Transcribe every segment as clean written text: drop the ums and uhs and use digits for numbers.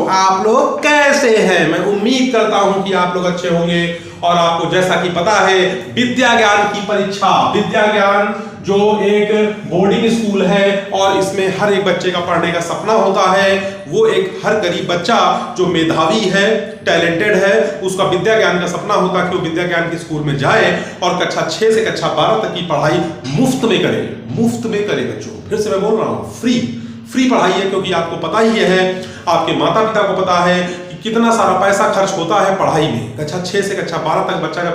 आप लोग कैसे हैं? मैं उम्मीद करता हूं कि आप लोग अच्छे होंगे। और आपको जैसा कि पता है, विद्या ज्ञान की परीक्षा, विद्या ज्ञान जो एक बोर्डिंग स्कूल है और इसमें हर एक बच्चे का पढ़ने का सपना होता है। वो एक हर गरीब बच्चा जो मेधावी है, टैलेंटेड है, उसका विद्या ज्ञान का सपना होता है कि वो विद्या ज्ञान के स्कूल में जाए और कक्षा 6 से कक्षा 12 तक की पढ़ाई मुफ्त में करे। मुफ्त में करे बच्चों, फिर से मैं बोल रहा हूं, फ्री पढ़ाई है। क्योंकि आपको पता ही है, आपके माता पिता को पता है कि कितना सारा पैसा खर्च होता है पढ़ाई में। कक्षा 6 से कक्षा 12 तक बच्चा का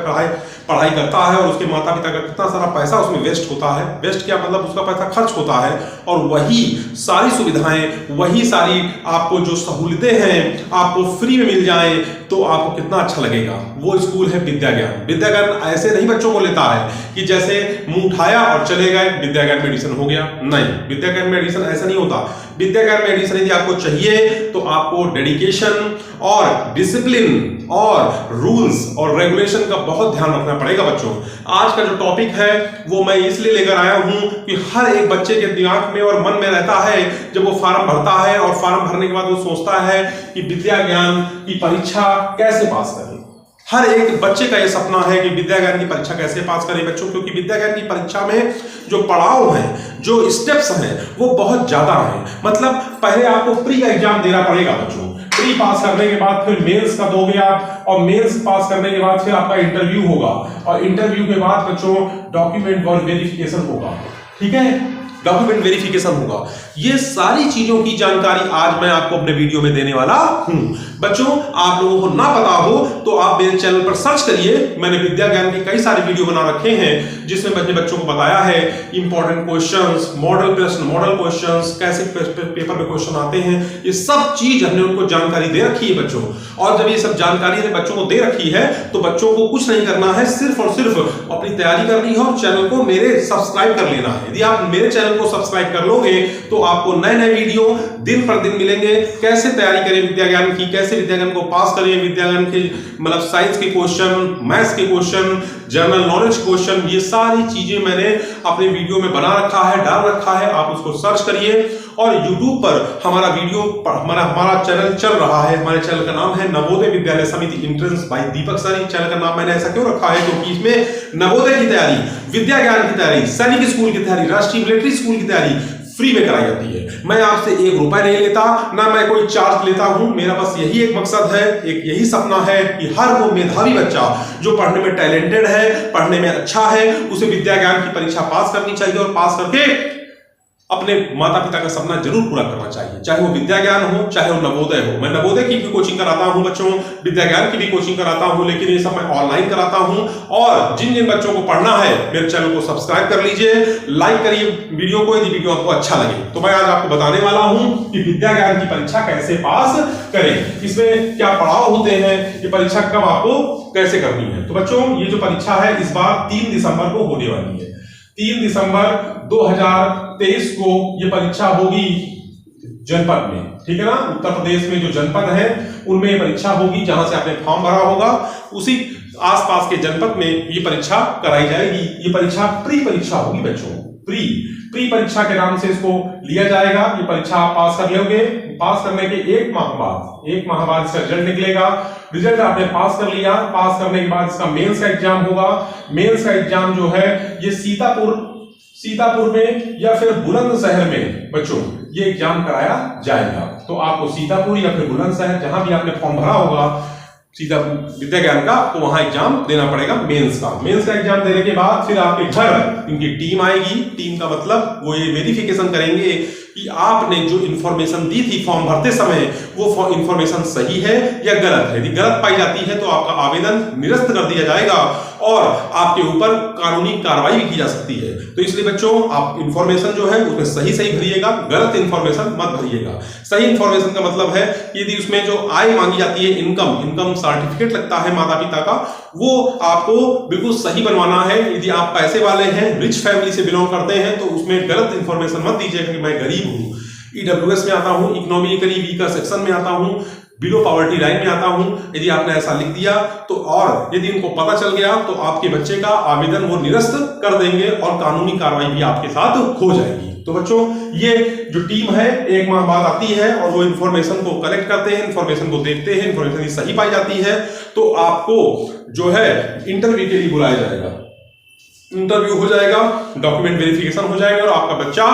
पढ़ाई करता है और उसके माता पिता का कितना सारा पैसा उसमें वेस्ट होता है। वेस्ट क्या मतलब, उसका पैसा खर्च होता है और वही सारी सुविधाएं, वही सारी आपको जो सहूलियतें हैं आपको फ्री में मिल जाएं तो आपको कितना अच्छा लगेगा। वो स्कूल है विद्या ज्ञान। विद्या ज्ञान ऐसे नहीं बच्चों को लेता है कि जैसे मुंह उठाया और चले गए, विद्या ज्ञान में एडमिशन हो गया। नहीं, विद्या ज्ञान में एडमिशन ऐसा नहीं होता। विद्या ज्ञान में एडमिशन यदि आपको चाहिए तो आपको डेडिकेशन और डिसिप्लिन और रूल्स और रेगुलेशन का बहुत ध्यान रखना पड़ेगा बच्चों। आज का जो टॉपिक है वो मैं इसलिए लेकर आया हूं कि हर एक बच्चे के दिमाग में और मन में रहता है जब वो फॉर्म भरता है और फॉर्म भरने के बाद वो सोचता है कि विद्या ज्ञान की परीक्षा कैसे पास करें। हर एक बच्चे का ये सपना है कि विद्या ज्ञान की परीक्षा कैसे पास करें बच्चों, क्योंकि विद्या ज्ञान की परीक्षा में जो पड़ाव हैं, जो स्टेप्स हैं, वो बहुत ज्यादा हैं। मतलब पहले आपको प्री का एग्जाम देना पड़ेगा बच्चों। प्री पास करने के बाद फिर मेंस का दोगे आप, और मेंस पास करने के बाद फिर आपका इंटरव्यू होगा, और इंटरव्यू के बाद बच्चों डॉक्यूमेंट वेरिफिकेशन होगा। ठीक है, डॉक्यूमेंट वेरिफिकेशन होगा। ये सारी चीजों की जानकारी आज मैं आपको अपने वीडियो में देने वाला हूं बच्चों। आप लोगों को ना पता हो तो आप मेरे चैनल पर सर्च करिए। मैंने विद्या ज्ञान के कई सारे वीडियो बना रखे हैं जिसमें मैंने बच्चों को बताया है इंपॉर्टेंट क्वेश्चंस, मॉडल प्रश्न, मॉडल क्वेश्चंस, कैसे पेपर में क्वेश्चन आते हैं। ये सब चीज हमने उनको जानकारी दे रखी है बच्चों। और जब ये सब जानकारी हमने बच्चों को दे रखी है तो बच्चों को कुछ नहीं करना है, सिर्फ और सिर्फ अपनी तैयारी करनी है और चैनल को मेरे सब्सक्राइब कर लेना है। यदि आप मेरे चैनल को सब्सक्राइब कर लोगे तो आपको नए नए वीडियो दिन पर दिन मिलेंगे। कैसे तैयारी करें विद्या ज्ञान की, कैसे विद्या ज्ञान को पास करें, विद्या ज्ञान के मतलब साइंस के क्वेश्चन, मैथ्स के क्वेश्चन, जनरल नॉलेज क्वेश्चन, ये सारी चीजें मैंने अपने वीडियो में बना रखा है, डाल रखा है। आप उसको सर्च करिए और YouTube पर हमारा वीडियो हमारा चैनल चल रहा है। हमारे चैनल का नाम है नवोदय विद्यालय समिति एंट्रेंस बाय दीपक सर। इस चैनल का नाम मैंने ऐसा क्यों रखा है, क्योंकि इसमें नवोदय की तैयारी, विद्या ज्ञान की तैयारी, सैनिक स्कूल की तैयारी, राष्ट्रीय मिलिट्री स्कूल की तैयारी फ्री में कराई जाती है। मैं आपसे 1 रुपए नहीं लेता, ना मैं कोई चार्ज लेता हूं। मेरा बस यही एक मकसद है, एक यही सपना है कि हर वो मेधावी बच्चा जो पढ़ने में टैलेंटेड है, पढ़ने में अच्छा है, उसे विद्या ज्ञान की परीक्षा पास करनी चाहिए और पास करके अपने माता पिता का सपना जरूर पूरा करना चाहिए। चाहे वो विद्या ज्ञान हो, चाहे वो नवोदय हो। मैं नवोदय की भी कोचिंग कराता हूं बच्चों, विद्या ज्ञान की भी कोचिंग कराता हूं, लेकिन ये सब मैं ऑनलाइन कराता हूं। और जिन जिन बच्चों को पढ़ना है मेरे चैनल को सब्सक्राइब कर लीजिए, लाइक करिए वीडियो को यदि वीडियो आपको अच्छा लगे। तो मैं आज आपको बताने वाला हूं कि विद्या ज्ञान की परीक्षा कैसे पास करें, इसमें क्या पड़ाव होते हैं, ये परीक्षा कब आपको कैसे करनी है। तो बच्चों, ये जो परीक्षा है इस बार 3 दिसंबर को होने वाली है। 3 दिसंबर 2023 को ये परीक्षा होगी जनपद में। ठीक है ना, उत्तर प्रदेश में जो जनपद है उनमें ये परीक्षा होगी। जहां से आपने फॉर्म भरा होगा उसी आसपास के जनपद में ये परीक्षा कराई जाएगी। ये परीक्षा प्री परीक्षा होगी बच्चों। प्री परीक्षा के नाम से इसको लिया जाएगा। ये परीक्षा आप पास कर लोगे। पास करने के 1 माह बाद इसका रिजल्ट निकलेगा। रिजल्ट आपने पास कर लिया, पास करने के बाद इसका मेंस का एग्जाम होगा। मेंस का एग्जाम जो है ये सीतापुर में या फिर बुलंदशहर में बच्चों ये एग्जाम कराया जाएगा। तो आपको सीतापुर या फिर बुलंदशहर, जहां भी आपने फॉर्म भरा होगा सीधा विद्या ज्ञान का, तो वहां एग्जाम देना पड़ेगा मेंस का। मेंस का एग्जाम देने के बाद फिर आपके घर इनकी टीम आएगी। टीम का मतलब वो ये वेरिफिकेशन करेंगे कि आपने जो इंफॉर्मेशन दी थी फॉर्म भरते समय वो इंफॉर्मेशन सही है या गलत है। यदि गलत पाई जाती है तो आपका आवेदन निरस्त कर दिया जाएगा और आपके ऊपर कानूनी कार्रवाई भी की जा सकती है। तो इसलिए बच्चों, आप इंफॉर्मेशन जो है उसमें सही भरिएगा, गलत इंफॉर्मेशन मत भरिएगा। सही इंफॉर्मेशन का मतलब है यदि उसमें जो आय मांगी जाती है, इनकम सर्टिफिकेट लगता है माता पिता का, वो आपको बिल्कुल सही बनवाना है। यदि आप पैसे वाले हैं, रिच फैमिली से बिलोंग करते हैं, तो उसमें गलत इंफॉर्मेशन मत दीजिएगा कि मैं गरीब हूं, ईडब्ल्यूएस में आता हूं, इकोनॉमिकली वीकर सेक्शन में आता हूं, बिलो पॉवर्टी लाइन में आता हूं। यदि आपने ऐसा लिख दिया तो, और यदि उनको पता चल गया तो आपके बच्चे का आवेदन वो निरस्त कर देंगे और कानूनी कार्रवाई भी आपके साथ हो जाएगी। तो बच्चों ये जो टीम है एक माह बाद आती है और वो इंफॉर्मेशन को कलेक्ट करते हैं, इंफॉर्मेशन को देखते हैं, इंफॉर्मेशन सही पाई जाती है तो आपको जो है इंटरव्यू के लिए बुलाया जाएगा। इंटरव्यू हो जाएगा, डॉक्यूमेंट वेरिफिकेशन हो जाएगा और आपका बच्चा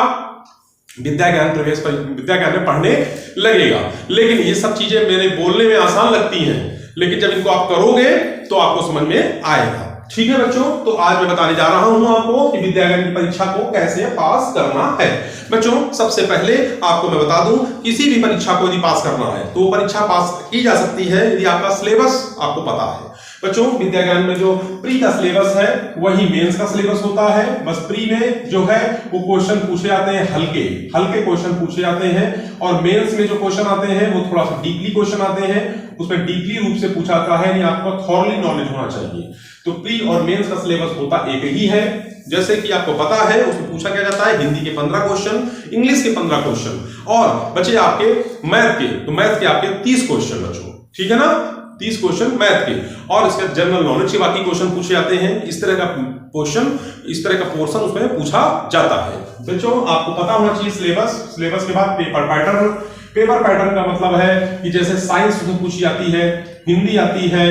विद्या ज्ञान में पढ़ने लगेगा। लेकिन ये सब चीजें मेरे बोलने में आसान लगती हैं, लेकिन जब इनको आप करोगे तो आपको समझ में आएगा। ठीक है बच्चों, तो आज मैं बताने जा रहा हूं आपको कि विद्या ज्ञान की परीक्षा को कैसे पास करना है। बच्चों सबसे पहले आपको मैं बता दूं, किसी भी परीक्षा को यदि पास करना है तो परीक्षा पास की जा सकती है यदि आपका सिलेबस आपको पता है। बच्चों विद्या ज्ञान में जो प्री का सिलेबस है वही मेंस का सिलेबस होता है। बस प्री में जो है वो क्वेश्चन पूछे जाते हैं, हल्के क्वेश्चन पूछे जाते हैं, और मेंस में जो क्वेश्चन आते हैं वो थोड़ा सा डीपली क्वेश्चन आते हैं, उसमें डीपली रूप से पूछा जाता है, आपको थॉरली नॉलेज होना चाहिए। तो प्री और मेंस का सिलेबस होता एक ही है। जैसे कि आपको पता है उसमें पूछा क्या जाता है, हिंदी के 15 क्वेश्चन, इंग्लिश के 15 क्वेश्चन, और बचे आपके मैथ के, तो मैथ के आपके 30 क्वेश्चन बच्चों, ठीक है ना, 30 क्वेश्चन मैथ के, और इसके जनरल नॉलेज के बाकी क्वेश्चन पूछे जाते हैं। इस तरह का क्वेश्चन, इस तरह का पोर्शन उसमें पूछा जाता है। बच्चों आपको पता होना चाहिए सिलेबस के बाद पेपर पैटर्न का मतलब है कि जैसे साइंस उसमें पूछी जाती है, हिंदी आती है,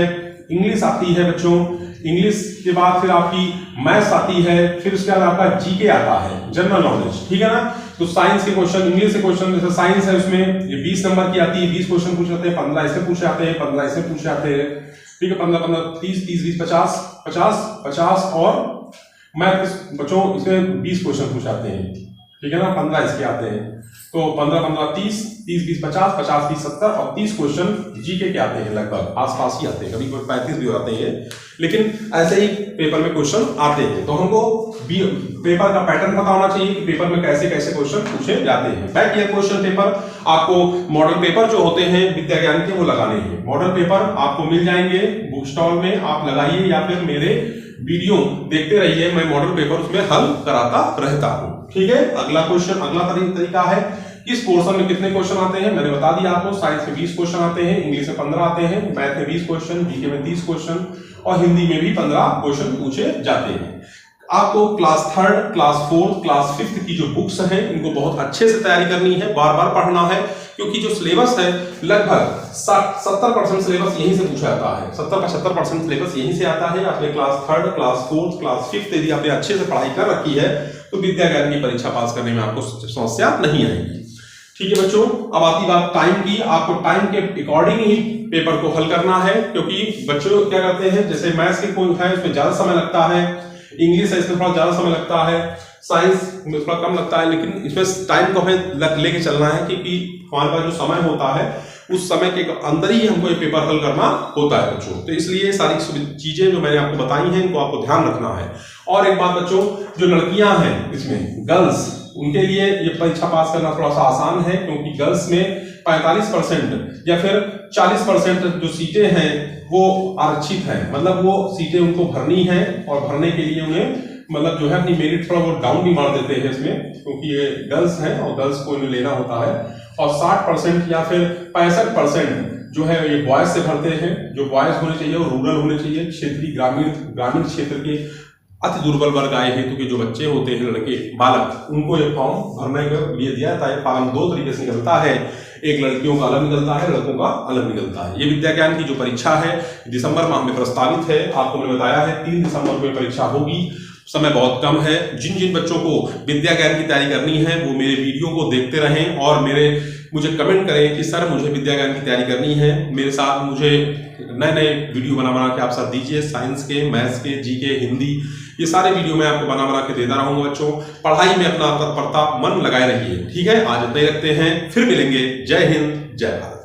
इंग्लिश आती है बच्चों, इंग्लिश के बाद फिर आपकी मैथ्स आती है, फिर उसके बाद आपका जीके आता है, जनरल नॉलेज, ठीक है ना। तो साइंस के क्वेश्चन, इंग्लिश के क्वेश्चन, जैसे साइंस है उसमें ये 20 नंबर की आती है, 20 क्वेश्चन पूछे जाते हैं, 15 इससे पूछे जाते हैं, 15 इससे पूछे जाते हैं, ठीक है, 15 30 20 50 और मैथ बच्चों इसमें 20 क्वेश्चन पूछे जाते हैं, ठीक है ना, 15 इसके आते हैं, तो 15 30 20 50 20 70 और 30 क्वेश्चन जीके के आते हैं, लगभग आसपास ही आते हैं, कभी 35 भी आते हैं, लेकिन ऐसे ही पेपर में क्वेश्चन आते हैं। तो हमको पेपर का पैटर्न पता होना चाहिए कि पेपर में कैसे कैसे क्वेश्चन पूछे जाते हैं। बैक ईयर क्वेश्चन पेपर आपको मॉडल पेपर जो होते हैं विद्या ज्ञान के वो लगाने हैं। मॉडल पेपर आपको मिल जाएंगे बुक स्टॉल में, आप लगाइए या फिर मेरे वीडियो देखते रहिए, मैं मॉडल पेपर उसमें हल कराता रहता हूं, ठीक है। अगला क्वेश्चन, अगला तरीका है किस पोर्शन में कितने क्वेश्चन आते हैं, मैंने बता दिया आपको। साइंस में 20 क्वेश्चन आते हैं, इंग्लिश में 15 आते हैं, मैथ में 20 क्वेश्चन, जीके में 30 क्वेश्चन और हिंदी में भी 15 क्वेश्चन पूछे जाते हैं। आपको क्लास 3, क्लास 4, क्लास 5 की जो बुक्स हैं इनको बहुत अच्छे से तैयारी करनी है, बार बार पढ़ना है, क्योंकि जो सिलेबस है लगभग 70% सिलेबस यहीं से पूछा जाता है, 70-75% सिलेबस यहीं से आता है। आपने क्लास 3, क्लास 4, क्लास 5 यदि आपने अच्छे से पढ़ाई कर रखी है तो विद्या ज्ञान की परीक्षा पास करने में आपको समस्या नहीं आएगी, ठीक है बच्चों। अब आती बात टाइम की, आपको टाइम के अकॉर्डिंग ही पेपर को हल करना है, क्योंकि बच्चों क्या करते हैं, जैसे मैथ्स के कोई है उसमें ज्यादा समय लगता है, इंग्लिश है इसमें थोड़ा ज्यादा समय लगता है, साइंस में थोड़ा कम लगता है, लेकिन इसमें टाइम को हमें लेके चलना है, क्योंकि हमारे पास जो समय होता है उस समय के अंदर ही हमको ये पेपर हल करना होता है बच्चों। तो इसलिए सारी चीजें जो मैंने आपको बताई हैं इनको आपको ध्यान रखना है। और एक बात बच्चों, जो लड़कियां हैं इसमें गर्ल्स, उनके लिए ये परीक्षा पास करना थोड़ा सा आसान है, क्योंकि गर्ल्स में 45% या फिर 40% जो सीटें हैं वो आरक्षित हैं, मतलब वो सीटें उनको भरनी है, और भरने के लिए उन्हें मतलब जो है अपनी मेरिट थोड़ा बहुत डाउन भी मार देते हैं इसमें, क्योंकि ये गर्ल्स हैं और गर्ल्स को इन्हें लेना होता है। और 60% या फिर 65% जो है ये बॉयज से भरते हैं। जो बॉयज होने चाहिए वो रूरल होने चाहिए, क्षेत्रीय ग्रामीण क्षेत्र के अति दुर्बल वर्ग आए हेतु के जो बच्चे होते हैं, लड़के बालक, उनको ये फॉर्म भरने के लिए दिया जाता है। फॉर्म 2 तरीके से निकलता है, एक लड़कियों का अलग निकलता है, लड़कों का अलग निकलता है। ये विद्या ज्ञान की जो परीक्षा है दिसंबर माह में प्रस्तावित है, आपको मैंने बताया है 3 दिसंबर को परीक्षा होगी। समय बहुत कम है। जिन जिन बच्चों को विद्या ज्ञान की तैयारी करनी है वो मेरे वीडियो को देखते रहें और मुझे कमेंट करें कि सर मुझे विद्या ज्ञान की तैयारी करनी है, मेरे साथ मुझे नए नए वीडियो बना के आप साथ दीजिए। साइंस के, मैथ्स के, जीके, हिंदी, ये सारे वीडियो मैं आपको बना के देता रहूंगा बच्चों। पढ़ाई में अपना तत्परता मन लगाए रहिए, ठीक है। आज इतना ही रखते हैं, फिर मिलेंगे। जय हिंद, जय भारत।